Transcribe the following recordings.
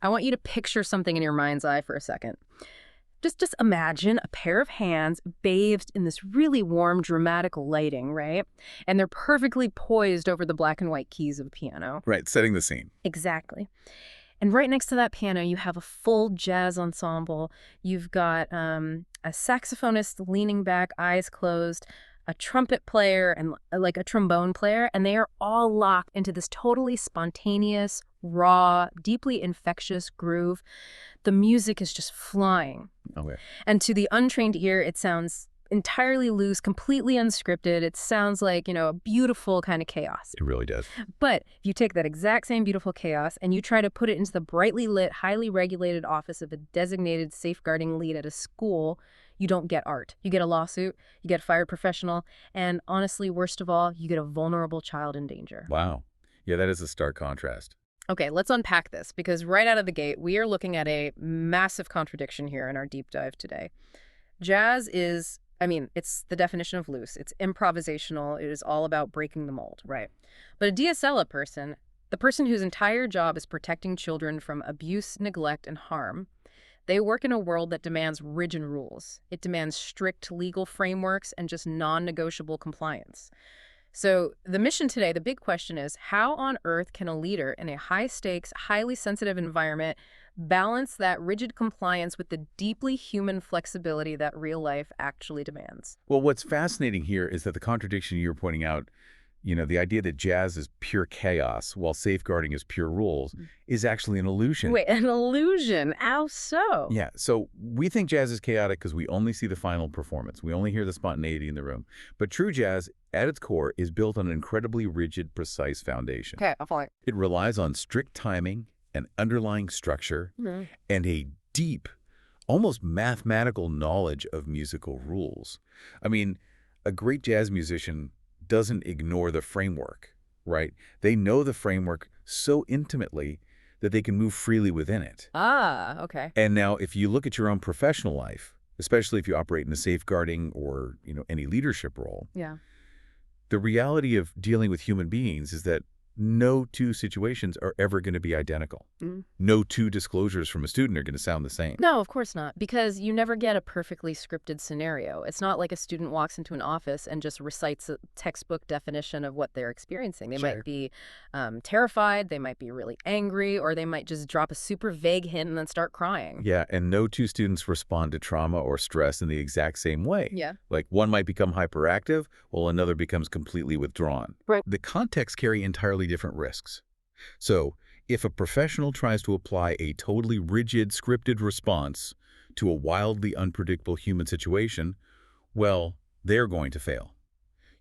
I want you to picture something in your mind's eye for a second. Just imagine a pair of hands bathed in this really warm, dramatic lighting, right? And they're perfectly poised over the black and white keys of a piano. Right, setting the scene. Exactly. And right next to that piano, you have a full jazz ensemble. You've got a saxophonist leaning back, eyes closed, a trumpet player, and like a trombone player, and they are all locked into this totally spontaneous, raw, deeply infectious groove. The music is just flying. Okay. And to the untrained ear, it sounds entirely loose, completely unscripted. It sounds like, a beautiful kind of chaos. It really does. But if you take that exact same beautiful chaos and you try to put it into the brightly lit, highly regulated office of a designated safeguarding lead at a school, you don't get art. You get a lawsuit, you get a fired professional, and honestly, worst of all, you get a vulnerable child in danger. Wow. Yeah, that is a stark contrast. Okay, let's unpack this, because right out of the gate, we are looking at a massive contradiction here in our deep dive today. Jazz is, it's the definition of loose. It's improvisational. It is all about breaking the mold, right? But a DSL person, the person whose entire job is protecting children from abuse, neglect, and harm, they work in a world that demands rigid rules. It demands strict legal frameworks and just non-negotiable compliance. So the mission today, the big question is, how on earth can a leader in a high-stakes, highly sensitive environment balance that rigid compliance with the deeply human flexibility that real life actually demands? Well, what's fascinating here is that the contradiction you're pointing out, the idea that jazz is pure chaos while safeguarding is pure rules, is actually an illusion. Wait, an illusion? How so? Yeah, so we think jazz is chaotic because we only see the final performance. We only hear the spontaneity in the room. But true jazz, at its core, is built on an incredibly rigid, precise foundation. Okay, I'll follow it. It relies on strict timing, an underlying structure, and a deep, almost mathematical knowledge of musical rules. A great jazz musician doesn't ignore the framework, right? They know the framework so intimately that they can move freely within it. Ah, okay. And now, if you look at your own professional life, especially if you operate in a safeguarding or, any leadership role, Yeah. the reality of dealing with human beings is that no two situations are ever going to be identical. No two disclosures from a student are going to sound the same. No, of course not, because you never get a perfectly scripted scenario. It's not like a student walks into an office and just recites a textbook definition of what they're experiencing. They might be terrified, they might be really angry, or they might just drop a super vague hint and then start crying. Yeah, and no two students respond to trauma or stress in the exact same way. Yeah. Like one might become hyperactive, while another becomes completely withdrawn. Right. The contexts carry entirely different risks. So, if a professional tries to apply a totally rigid, scripted response to a wildly unpredictable human situation, well, they're going to fail.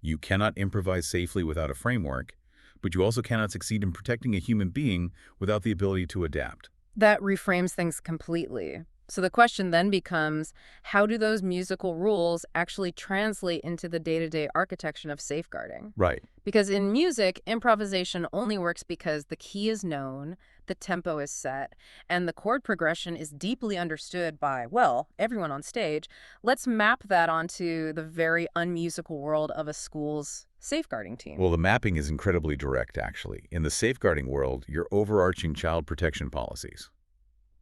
You cannot improvise safely without a framework, but you also cannot succeed in protecting a human being without the ability to adapt. That reframes things completely. So the question then becomes, how do those musical rules actually translate into the day-to-day architecture of safeguarding? Right. Because in music, improvisation only works because the key is known, the tempo is set, and the chord progression is deeply understood by, well, everyone on stage. Let's map that onto the very unmusical world of a school's safeguarding team. Well, the mapping is incredibly direct, actually. In the safeguarding world, your overarching child protection policies.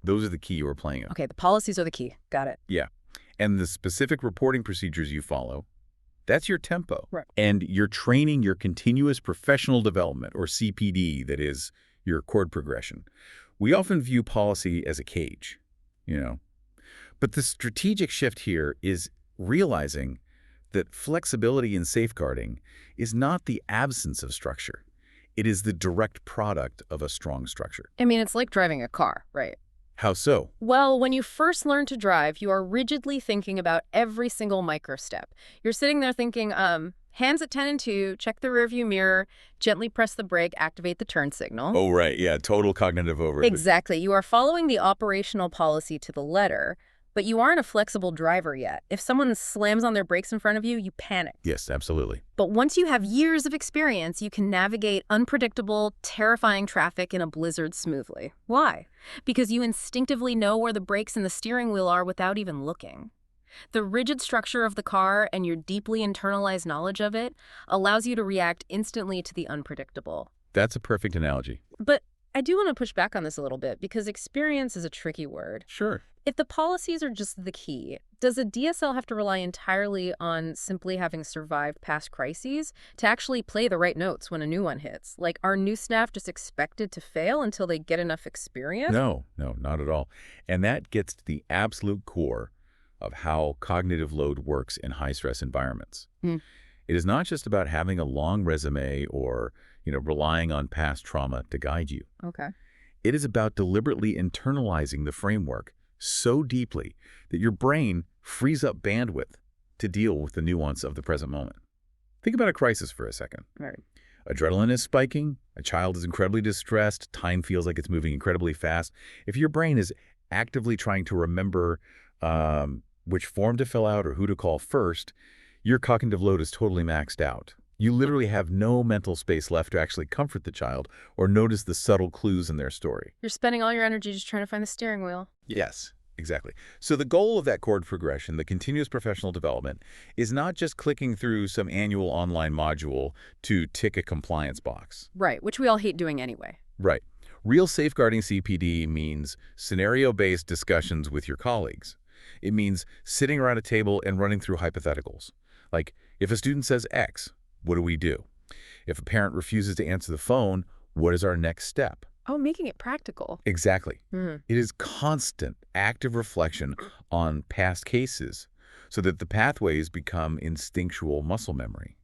Those are the key you are playing in. Okay, the policies are the key. Got it. Yeah. And the specific reporting procedures you follow, that's your tempo. Right. And your training, your continuous professional development, or CPD, that is your chord progression. We often view policy as a cage, But the strategic shift here is realizing that flexibility in safeguarding is not the absence of structure. It is the direct product of a strong structure. It's like driving a car, right? How so? Well, when you first learn to drive, you are rigidly thinking about every single micro step. You're sitting there thinking, hands at 10 and 2, check the rearview mirror, gently press the brake, activate the turn signal. Oh, right. Yeah, total cognitive overload. Exactly. You are following the operational policy to the letter, but you aren't a flexible driver yet. If someone slams on their brakes in front of you, you panic. Yes, absolutely. But once you have years of experience, you can navigate unpredictable, terrifying traffic in a blizzard smoothly. Why? Because you instinctively know where the brakes and the steering wheel are without even looking. The rigid structure of the car and your deeply internalized knowledge of it allows you to react instantly to the unpredictable. That's a perfect analogy. But I do want to push back on this a little bit because experience is a tricky word. Sure. If the policies are just the key, does a DSL have to rely entirely on simply having survived past crises to actually play the right notes when a new one hits? Like, are new staff just expected to fail until they get enough experience? No, no, not at all. And that gets to the absolute core of how cognitive load works in high-stress environments. Hmm. It is not just about having a long resume or, relying on past trauma to guide you. Okay. It is about deliberately internalizing the framework so deeply that your brain frees up bandwidth to deal with the nuance of the present moment. Think about a crisis for a second. Right. Adrenaline is spiking, a child is incredibly distressed, time feels like it's moving incredibly fast. If your brain is actively trying to remember which form to fill out or who to call first, your cognitive load is totally maxed out. You literally have no mental space left to actually comfort the child or notice the subtle clues in their story. You're spending all your energy just trying to find the steering wheel. Yes, exactly. So the goal of that chord progression, the continuous professional development, is not just clicking through some annual online module to tick a compliance box. Right, which we all hate doing anyway. Right. Real safeguarding CPD means scenario-based discussions with your colleagues. It means sitting around a table and running through hypotheticals. Like, if a student says X, what do we do? If a parent refuses to answer the phone, what is our next step? Oh, making it practical. Exactly. Hmm. It is constant, active reflection on past cases so that the pathways become instinctual muscle memory.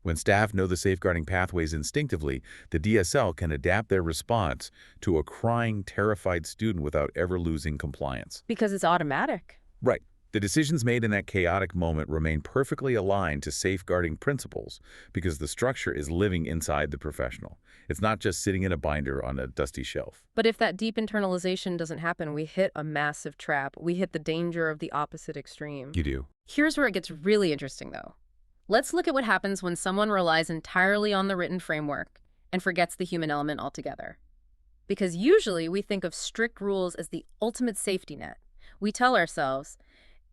When staff know the safeguarding pathways instinctively, the DSL can adapt their response to a crying, terrified student without ever losing compliance. Because it's automatic. Right. The decisions made in that chaotic moment remain perfectly aligned to safeguarding principles because the structure is living inside the professional. It's not just sitting in a binder on a dusty shelf. But if that deep internalization doesn't happen, we hit a massive trap. We hit the danger of the opposite extreme. You do. Here's where it gets really interesting, though. Let's look at what happens when someone relies entirely on the written framework and forgets the human element altogether. Because usually we think of strict rules as the ultimate safety net. We tell ourselves,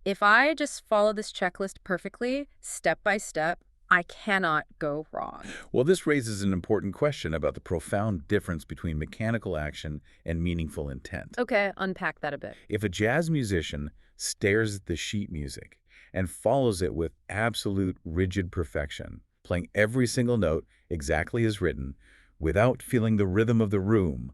if I just follow this checklist perfectly, step by step, I cannot go wrong. Well, this raises an important question about the profound difference between mechanical action and meaningful intent. Okay, unpack that a bit. If a jazz musician stares at the sheet music and follows it with absolute rigid perfection, playing every single note exactly as written, without feeling the rhythm of the room,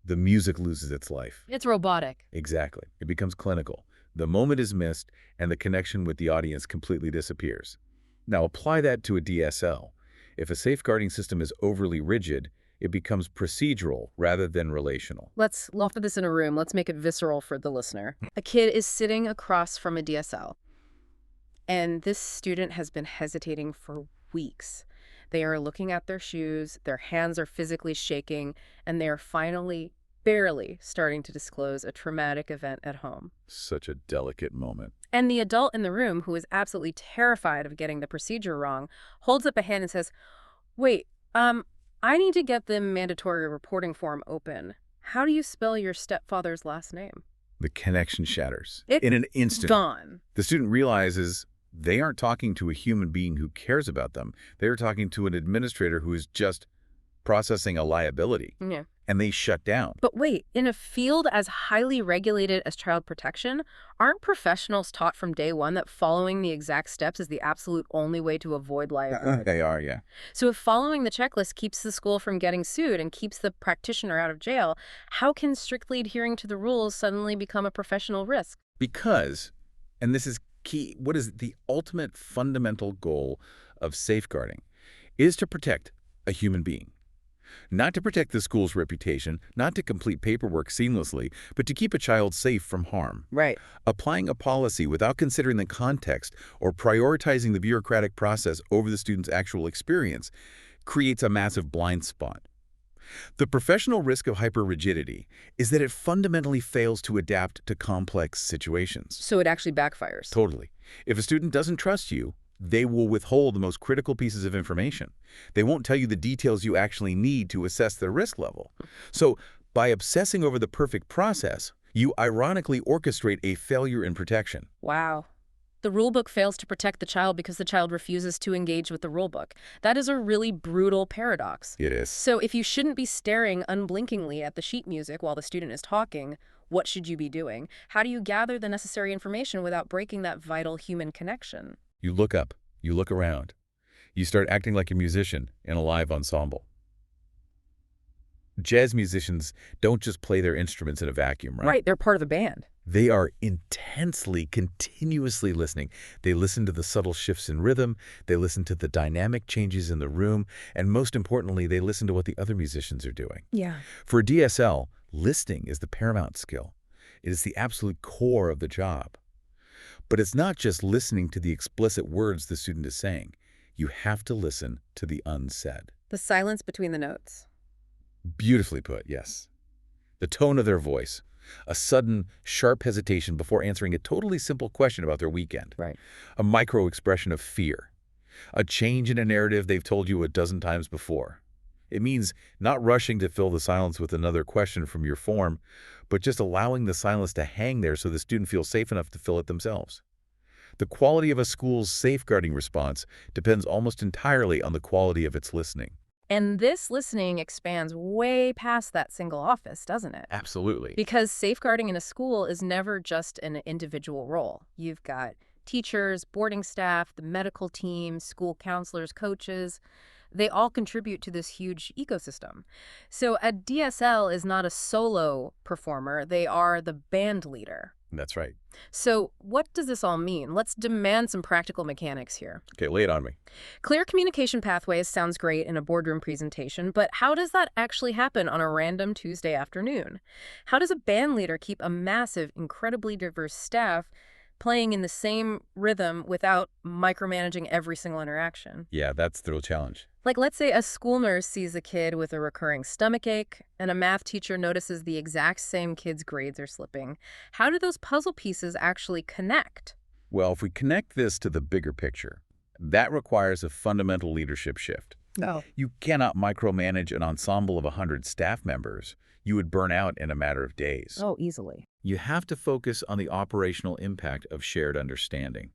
the music loses its life. It's robotic. Exactly. It becomes clinical. The moment is missed, and the connection with the audience completely disappears. Now, apply that to a DSL. If a safeguarding system is overly rigid, it becomes procedural rather than relational. Let's loft this in a room. Let's make it visceral for the listener. A kid is sitting across from a DSL, and this student has been hesitating for weeks. They are looking at their shoes, their hands are physically shaking, and they are finally barely starting to disclose a traumatic event at home. Such a delicate moment. And the adult in the room, who is absolutely terrified of getting the procedure wrong, holds up a hand and says, wait, I need to get the mandatory reporting form open. How do you spell your stepfather's last name? The connection shatters. It's in an instant. Gone. The student realizes they aren't talking to a human being who cares about them. They're talking to an administrator who is just processing a liability. Yeah. And they shut down. But wait, in a field as highly regulated as child protection, aren't professionals taught from day one that following the exact steps is the absolute only way to avoid liability? They are, yeah. So if following the checklist keeps the school from getting sued and keeps the practitioner out of jail, how can strictly adhering to the rules suddenly become a professional risk? Because, and this is key, what is the ultimate fundamental goal of safeguarding is to protect a human being. Not to protect the school's reputation, not to complete paperwork seamlessly, but to keep a child safe from harm. Right. Applying a policy without considering the context or prioritizing the bureaucratic process over the student's actual experience creates a massive blind spot. The professional risk of hyperrigidity is that it fundamentally fails to adapt to complex situations. So it actually backfires. Totally. If a student doesn't trust you, they will withhold the most critical pieces of information. They won't tell you the details you actually need to assess their risk level. So, by obsessing over the perfect process, you ironically orchestrate a failure in protection. Wow. The rulebook fails to protect the child because the child refuses to engage with the rulebook. That is a really brutal paradox. It is. So if you shouldn't be staring unblinkingly at the sheet music while the student is talking, what should you be doing? How do you gather the necessary information without breaking that vital human connection? You look up. You look around. You start acting like a musician in a live ensemble. Jazz musicians don't just play their instruments in a vacuum, right? Right, they're part of the band. They are intensely, continuously listening. They listen to the subtle shifts in rhythm, they listen to the dynamic changes in the room, and most importantly, they listen to what the other musicians are doing. Yeah. For DSL, listening is the paramount skill. It is the absolute core of the job. But it's not just listening to the explicit words the student is saying. You have to listen to the unsaid. The silence between the notes. Beautifully put, yes. The tone of their voice. A sudden, sharp hesitation before answering a totally simple question about their weekend. Right. A micro-expression of fear. A change in a narrative they've told you a dozen times before. It means not rushing to fill the silence with another question from your form, but just allowing the silence to hang there so the student feels safe enough to fill it themselves. The quality of a school's safeguarding response depends almost entirely on the quality of its listening. And this listening expands way past that single office, doesn't it? Absolutely. Because safeguarding in a school is never just an individual role. You've got teachers, boarding staff, the medical team, school counselors, coaches. They all contribute to this huge ecosystem. So a DSL is not a solo performer. They are the band leader. That's right. So what does this all mean? Let's demand some practical mechanics here. Okay, lay it on me. Clear communication pathways sounds great in a boardroom presentation, but how does that actually happen on a random Tuesday afternoon? How does a band leader keep a massive, incredibly diverse staff playing in the same rhythm without micromanaging every single interaction? Yeah, that's the real challenge. Like, let's say a school nurse sees a kid with a recurring stomachache, and a math teacher notices the exact same kid's grades are slipping. How do those puzzle pieces actually connect? Well, if we connect this to the bigger picture, that requires a fundamental leadership shift. No. You cannot micromanage an ensemble of 100 staff members. You would burn out in a matter of days. Oh, easily. You have to focus on the operational impact of shared understanding.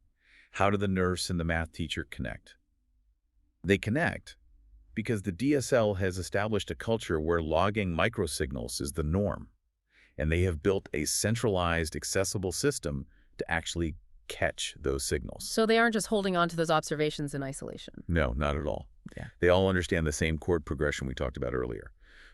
How do the nurse and the math teacher connect? They connect because the DSL has established a culture where logging microsignals is the norm, and they have built a centralized, accessible system to actually catch those signals. So they aren't just holding on to those observations in isolation. No, not at all. Yeah. They all understand the same chord progression we talked about earlier.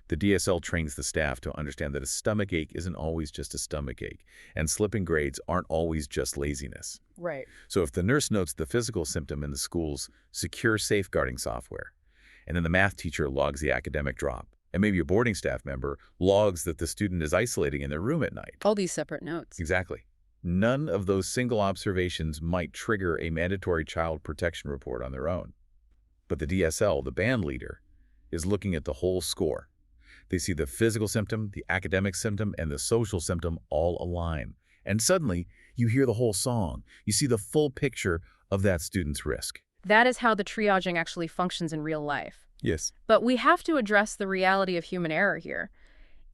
The DSL trains the staff to understand that a stomachache isn't always just a stomachache, and slipping grades aren't always just laziness. Right. So if the nurse notes the physical symptom in the school's secure safeguarding software, and then the math teacher logs the academic drop, and maybe a boarding staff member logs that the student is isolating in their room at night. All these separate notes. Exactly. None of those single observations might trigger a mandatory child protection report on their own. But the DSL, the band leader, is looking at the whole score. They see the physical symptom, the academic symptom, and the social symptom all align. And suddenly, you hear the whole song. You see the full picture of that student's risk. That is how the triaging actually functions in real life. Yes. But we have to address the reality of human error here.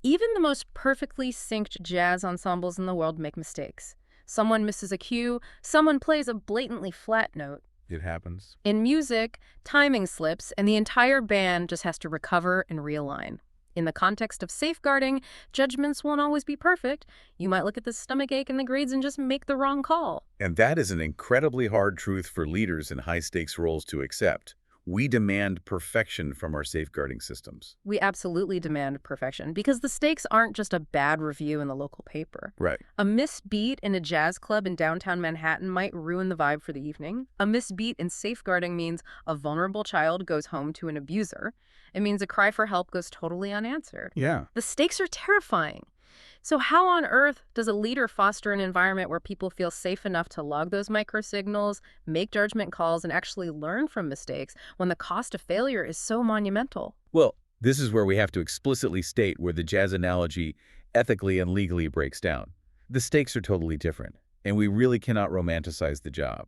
Even the most perfectly synced jazz ensembles in the world make mistakes. Someone misses a cue, someone plays a blatantly flat note. It happens. In music, timing slips, and the entire band just has to recover and realign. In the context of safeguarding, judgments won't always be perfect. You might look at the stomachache and the grades and just make the wrong call. And that is an incredibly hard truth for leaders in high-stakes roles to accept. We demand perfection from our safeguarding systems. We absolutely demand perfection because the stakes aren't just a bad review in the local paper. Right. A missed beat in a jazz club in downtown Manhattan might ruin the vibe for the evening. A missed beat in safeguarding means a vulnerable child goes home to an abuser. It means a cry for help goes totally unanswered. Yeah. The stakes are terrifying. So how on earth does a leader foster an environment where people feel safe enough to log those microsignals, make judgment calls, and actually learn from mistakes when the cost of failure is so monumental? Well, this is where we have to explicitly state where the jazz analogy ethically and legally breaks down. The stakes are totally different, and we really cannot romanticize the job.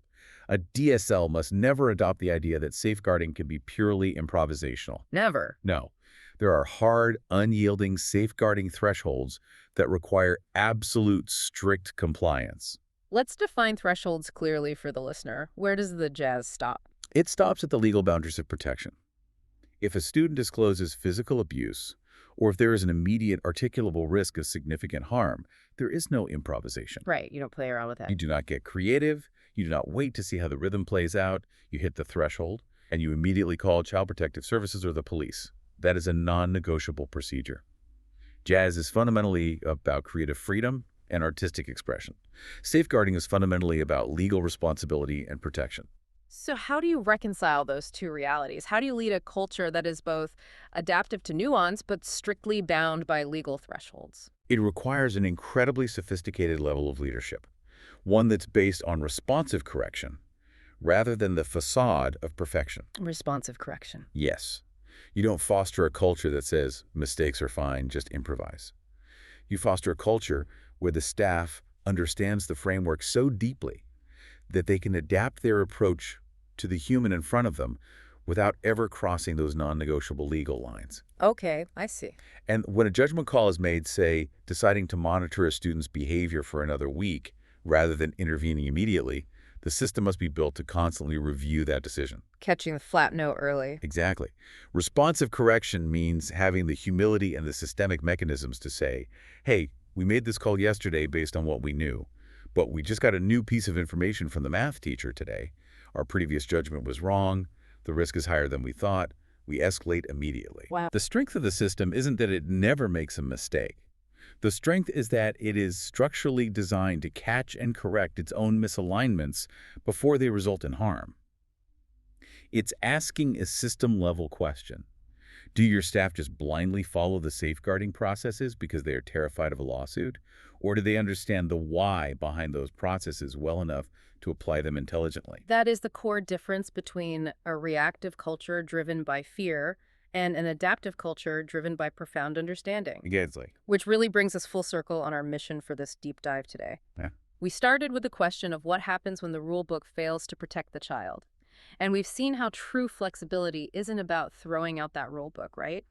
A DSL must never adopt the idea that safeguarding can be purely improvisational. Never. No. There are hard, unyielding safeguarding thresholds that require absolute strict compliance. Let's define thresholds clearly for the listener. Where does the jazz stop? It stops at the legal boundaries of protection. If a student discloses physical abuse, or if there is an immediate articulable risk of significant harm, there is no improvisation. Right, you don't play around with that. You do not get creative. You do not wait to see how the rhythm plays out. You hit the threshold, and you immediately call Child Protective Services or the police. That is a non-negotiable procedure. Jazz is fundamentally about creative freedom and artistic expression. Safeguarding is fundamentally about legal responsibility and protection. So how do you reconcile those two realities? How do you lead a culture that is both adaptive to nuance but strictly bound by legal thresholds? It requires an incredibly sophisticated level of leadership, one that's based on responsive correction rather than the facade of perfection. Responsive correction. Yes, you don't foster a culture that says mistakes are fine, just improvise. You foster a culture where the staff understands the framework so deeply that they can adapt their approach to the human in front of them without ever crossing those non-negotiable legal lines. Okay, I see. And when a judgment call is made, say, deciding to monitor a student's behavior for another week rather than intervening immediately, the system must be built to constantly review that decision. Catching the flat note early. Exactly. Responsive correction means having the humility and the systemic mechanisms to say, hey, we made this call yesterday based on what we knew, but we just got a new piece of information from the math teacher today. Our previous judgment was wrong. The risk is higher than we thought. We escalate immediately. Wow. The strength of the system isn't that it never makes a mistake. The strength is that it is structurally designed to catch and correct its own misalignments before they result in harm. It's asking a system-level question. Do your staff just blindly follow the safeguarding processes because they are terrified of a lawsuit? Or do they understand the why behind those processes well enough to apply them intelligently? That is the core difference between a reactive culture driven by fear and an adaptive culture driven by profound understanding. Exactly. Which really brings us full circle on our mission for this deep dive today. Yeah. We started with the question of what happens when the rulebook fails to protect the child. And we've seen how true flexibility isn't about throwing out that rulebook, right?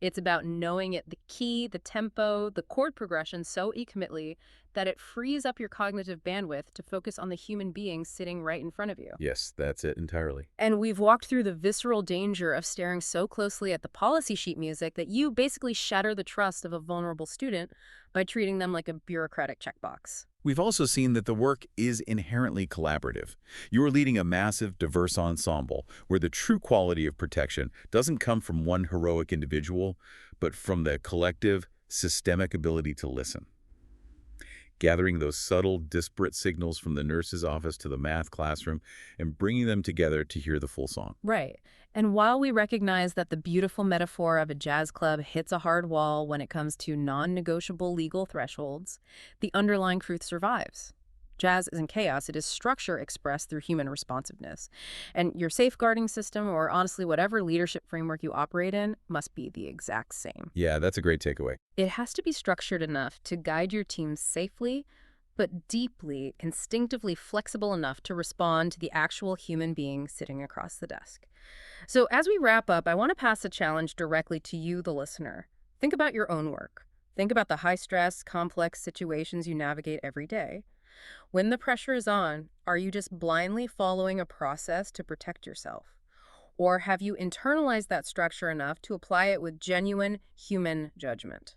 It's about knowing it, the key, the tempo, the chord progression so intimately that it frees up your cognitive bandwidth to focus on the human being sitting right in front of you. Yes, that's it entirely. And we've walked through the visceral danger of staring so closely at the policy sheet music that you basically shatter the trust of a vulnerable student by treating them like a bureaucratic checkbox. We've also seen that the work is inherently collaborative. You are leading a massive, diverse ensemble where the true quality of protection doesn't come from one heroic individual, but from the collective, systemic ability to listen. Gathering those subtle, disparate signals from the nurse's office to the math classroom and bringing them together to hear the full song. Right. And while we recognize that the beautiful metaphor of a jazz club hits a hard wall when it comes to non-negotiable legal thresholds, the underlying truth survives. Jazz isn't chaos, it is structure expressed through human responsiveness. And your safeguarding system, or honestly whatever leadership framework you operate in, must be the exact same. Yeah, that's a great takeaway. It has to be structured enough to guide your team safely, but deeply, instinctively flexible enough to respond to the actual human being sitting across the desk. So as we wrap up, I want to pass a challenge directly to you, the listener. Think about your own work. Think about the high-stress, complex situations you navigate every day. When the pressure is on, are you just blindly following a process to protect yourself? Or have you internalized that structure enough to apply it with genuine human judgment?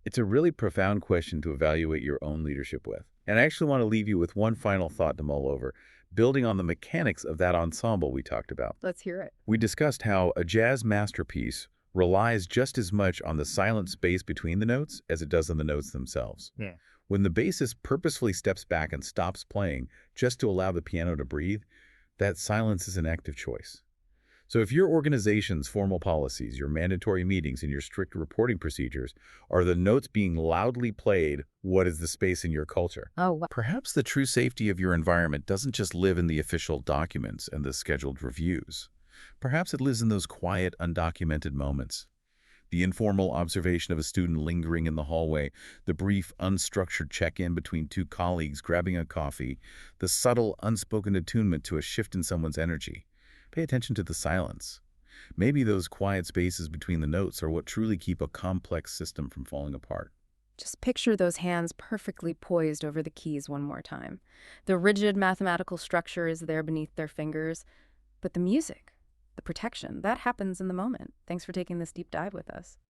It's a really profound question to evaluate your own leadership with. And I actually want to leave you with one final thought to mull over, building on the mechanics of that ensemble we talked about. Let's hear it. We discussed how a jazz masterpiece relies just as much on the silent space between the notes as it does on the notes themselves. Yeah. When the bassist purposefully steps back and stops playing just to allow the piano to breathe, that silence is an active choice. So if your organization's formal policies, your mandatory meetings, and your strict reporting procedures are the notes being loudly played, what is the space in your culture? Oh, wow. Perhaps the true safety of your environment doesn't just live in the official documents and the scheduled reviews. Perhaps it lives in those quiet, undocumented moments. The informal observation of a student lingering in the hallway, the brief, unstructured check-in between two colleagues grabbing a coffee, the subtle, unspoken attunement to a shift in someone's energy. Pay attention to the silence. Maybe those quiet spaces between the notes are what truly keep a complex system from falling apart. Just picture those hands perfectly poised over the keys one more time. The rigid mathematical structure is there beneath their fingers, but the music, the protection, that happens in the moment. Thanks for taking this deep dive with us.